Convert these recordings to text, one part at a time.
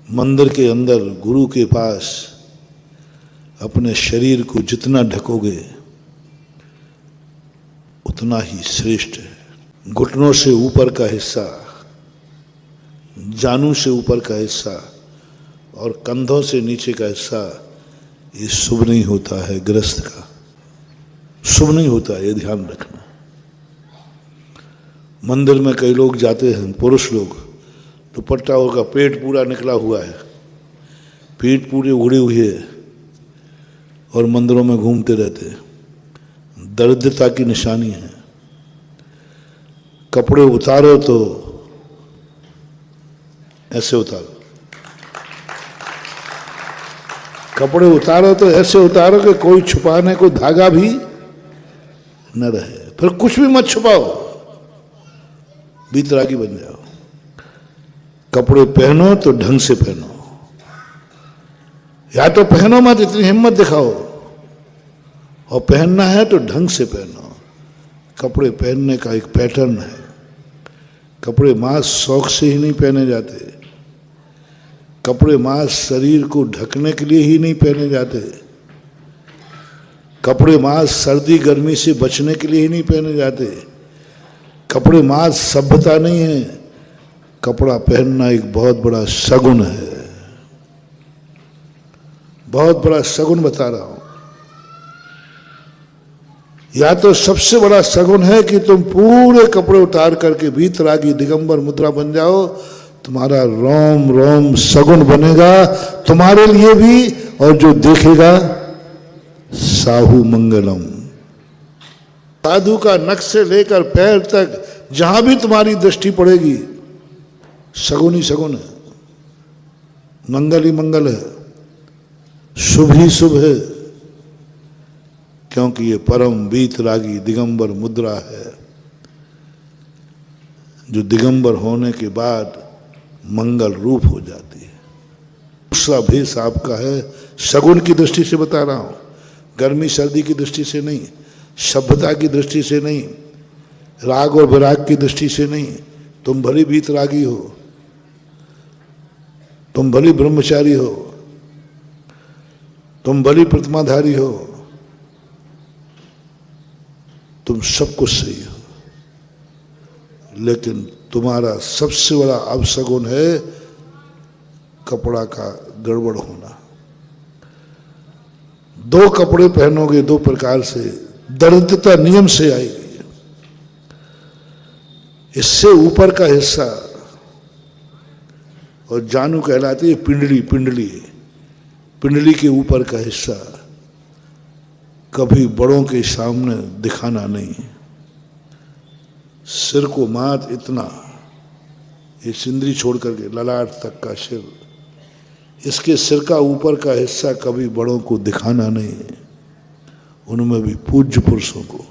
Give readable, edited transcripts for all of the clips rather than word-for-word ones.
मंदिर के अंदर गुरु के पास अपने शरीर को जितना ढकोगे उतना ही श्रेष्ठ है। घुटनों से ऊपर का हिस्सा, जानू से ऊपर का हिस्सा और कंधों से नीचे का हिस्सा ये शुभ नहीं होता है। गृहस्थ का शुभ नहीं होता, ये ध्यान रखना। मंदिर में कई लोग जाते हैं, पुरुष लोग, दुपट्टा होगा, पेट पूरा निकला हुआ है, पीठ पूरी उगड़ी हुई है और मंदिरों में घूमते रहते हैं। दरिद्रता की निशानी है। कपड़े उतारो तो ऐसे उतारो, कपड़े उतारो तो ऐसे उतारो कि कोई छुपाने को धागा भी न रहे। फिर कुछ भी मत छुपाओ, बीतरागी बन जाओ। कपड़े पहनो तो ढंग से पहनो, या तो पहनो मत, इतनी हिम्मत दिखाओ, और पहनना है तो ढंग से पहनो। कपड़े पहनने का एक पैटर्न है। कपड़े मांस शौक से ही नहीं पहने जाते। कपड़े मांस शरीर को ढकने के लिए ही नहीं पहने जाते। कपड़े मांस सर्दी गर्मी से बचने के लिए ही नहीं पहने जाते। कपड़े मांस सभ्यता नहीं है। कपड़ा पहनना एक बहुत बड़ा शगुन है, बहुत बड़ा शगुन बता रहा हूं। या तो सबसे बड़ा शगुन है कि तुम पूरे कपड़े उतार करके भीतरागी दिगंबर मुद्रा बन जाओ। तुम्हारा रोम रोम शगुन बनेगा, तुम्हारे लिए भी और जो देखेगा। साहू मंगलम। साधु का नख से लेकर पैर तक जहां भी तुम्हारी दृष्टि पड़ेगी शगुन ही शगुन है, मंगल ही मंगल है, शुभ ही शुभ है, क्योंकि ये परम वीतरागी दिगंबर मुद्रा है जो दिगंबर होने के बाद मंगल रूप हो जाती है। दूसरा भेष आपका है, शगुन की दृष्टि से बता रहा हूं, गर्मी सर्दी की दृष्टि से नहीं, सभ्यता की दृष्टि से नहीं, राग और विराग की दृष्टि से नहीं। तुम भली वीतरागी हो, तुम भली ब्रह्मचारी हो, तुम भली प्रतिमाधारी हो, तुम सब कुछ सही हो, लेकिन तुम्हारा सबसे बड़ा अपशगुन है कपड़ा का गड़बड़ होना। दो कपड़े पहनोगे दो प्रकार से, दरिद्रता नियम से आएगी। इससे ऊपर का हिस्सा और जानू कहलाती है पिंडली, पिंडली के ऊपर का हिस्सा कभी बड़ों के सामने दिखाना नहीं। सिर को मात इतना, ये सिंदरी छोड़ करके ललाट तक का सिर, इसके सिर का ऊपर का हिस्सा कभी बड़ों को दिखाना नहीं, उनमें भी पूज्य पुरुषों को।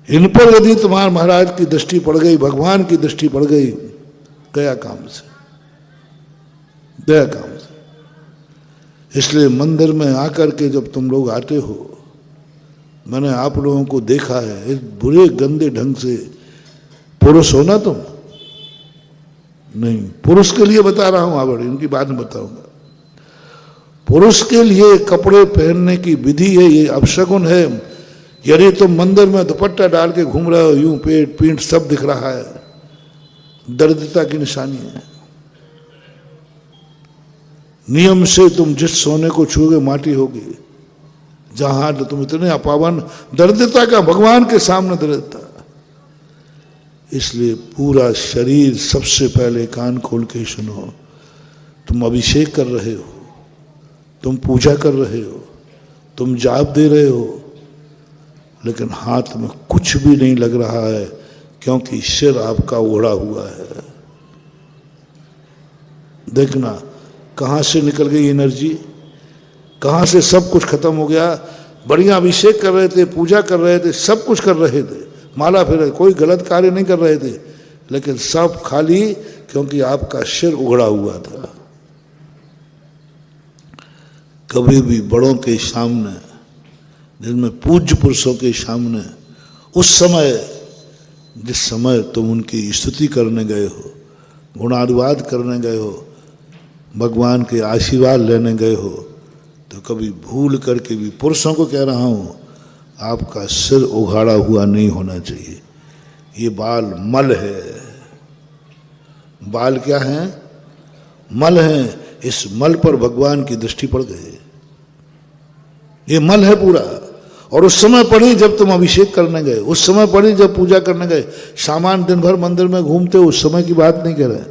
इन पर यदि तुम्हारे महाराज की दृष्टि पड़ गई, भगवान की दृष्टि पड़ गई, गया काम से, गया काम से। इसलिए मंदिर में आकर के जब तुम लोग आते हो, मैंने आप लोगों को देखा है, एक बुरे गंदे ढंग से, पुरुष हो ना तुम, नहीं, पुरुष के लिए बता रहा हूं, आवर इनकी बात में बताऊंगा। पुरुष के लिए कपड़े पहनने की विधि है, ये अपशगुन है। यदि तुम मंदिर में दुपट्टा डाल के घूम रहे हो, यूं पेट पीठ सब दिख रहा है, दरिद्रता की निशानी है। नियम से तुम जिस सोने को छूओगे माटी होगी। जहां तुम इतने अपावन, दरिद्रता का भगवान के सामने दरिद्रता। इसलिए पूरा शरीर, सबसे पहले कान खोल के सुनो, तुम अभिषेक कर रहे हो, तुम पूजा कर रहे हो, तुम जाप दे रहे हो, लेकिन हाथ में कुछ भी नहीं लग रहा है, क्योंकि सिर आपका ओढ़ा हुआ है। देखना कहां से निकल गई एनर्जी, कहां से सब कुछ खत्म हो गया। बढ़िया अभिषेक कर रहे थे, पूजा कर रहे थे, सब कुछ कर रहे थे, माला फेर, कोई गलत कार्य नहीं कर रहे थे, लेकिन सब खाली, क्योंकि आपका सिर उगड़ा हुआ था। कभी भी बड़ों के सामने, जिनमें पूज्य पुरुषों के सामने, उस समय जिस समय तुम उनकी स्तुति करने गए हो, गुणानुवाद करने गए हो, भगवान के आशीर्वाद लेने गए हो, तो कभी भूल करके भी, पुरुषों को कह रहा हूँ, आपका सिर उघाड़ा हुआ नहीं होना चाहिए। ये बाल मल है। बाल क्या है? मल है। इस मल पर भगवान की दृष्टि पड़ गई। ये मल है पूरा। और उस समय पड़ी जब तुम अभिषेक करने गए, उस समय पड़ी जब पूजा करने गए। सामान दिन भर मंदिर में घूमते हो, उस समय की बात नहीं कर रहे।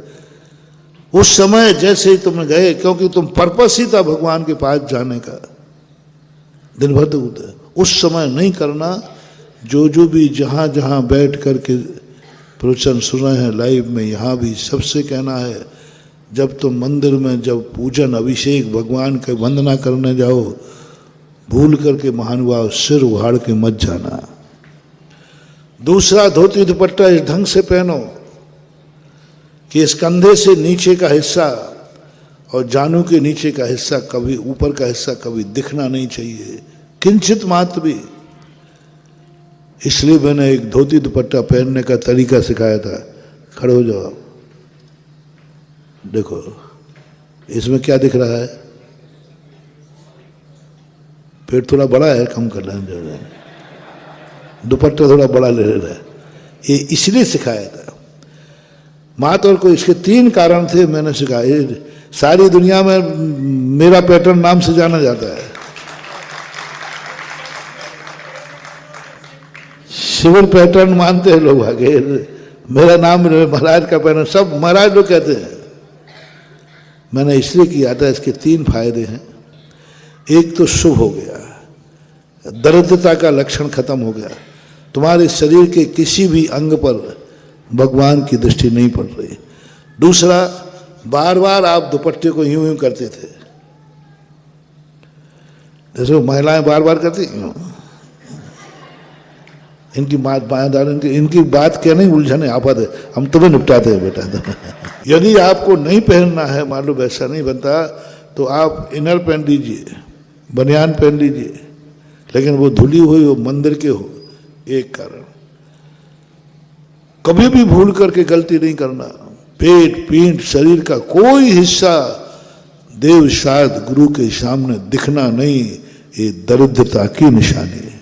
उस समय जैसे ही तुम गए, क्योंकि तुम पर्पस ही था भगवान के पास जाने का, दिन भर तो उस समय नहीं करना। जो भी जहाँ जहाँ बैठ करके प्रवचन सुन रहे हैं लाइव में, यहाँ भी सबसे कहना है, जब तुम मंदिर में जब पूजन अभिषेक भगवान के वंदना करने जाओ, भूल करके महानुभाव सिर उघाड़ के मत जाना। दूसरा, धोती दुपट्टा इस ढंग से पहनो कि इस कंधे से नीचे का हिस्सा और जानू के नीचे का हिस्सा, कभी ऊपर का हिस्सा कभी दिखना नहीं चाहिए, किंचित मात्र भी। इसलिए मैंने एक धोती दुपट्टा पहनने का तरीका सिखाया था। खड़े हो जाओ, देखो इसमें क्या दिख रहा है? पेट थोड़ा बड़ा है, कम कर रहे हैं, दुपट्टा थोड़ा बड़ा ले रहा है। ये इसलिए सिखाया था। मात और को इसके 3 कारण थे, मैंने सिखाया। सारी दुनिया में मेरा पैटर्न नाम से जाना जाता है। सिविल पैटर्न मानते हैं लोग आगे, मेरा नाम महाराज का पैटर्न, सब महाराज लोग कहते हैं। मैंने इसलिए किया था, इसके 3 फायदे हैं। एक तो शुभ हो गया, दरिद्रता का लक्षण खत्म हो गया। तुम्हारे शरीर के किसी भी अंग पर भगवान की दृष्टि नहीं पड़ रही। दूसरा, बार बार आप दुपट्टे को यूं यूं करते थे, जैसे महिलाएं बार बार करती। इनकी इनकी बात क्या नहीं उलझने आफत है, हम तुम्हें निपटाते हैं बेटा। यदि आपको नहीं पहनना है, मान लो वैसा नहीं बनता, तो आप इनर पहन लीजिए, बनियान पहन लीजिए, लेकिन वो धुली हुई हो, मंदिर के हो। एक कारण, कभी भी भूल करके गलती नहीं करना। पेट पीठ शरीर का कोई हिस्सा देव शायद गुरु के सामने दिखना नहीं, ये दरिद्रता की निशानी है।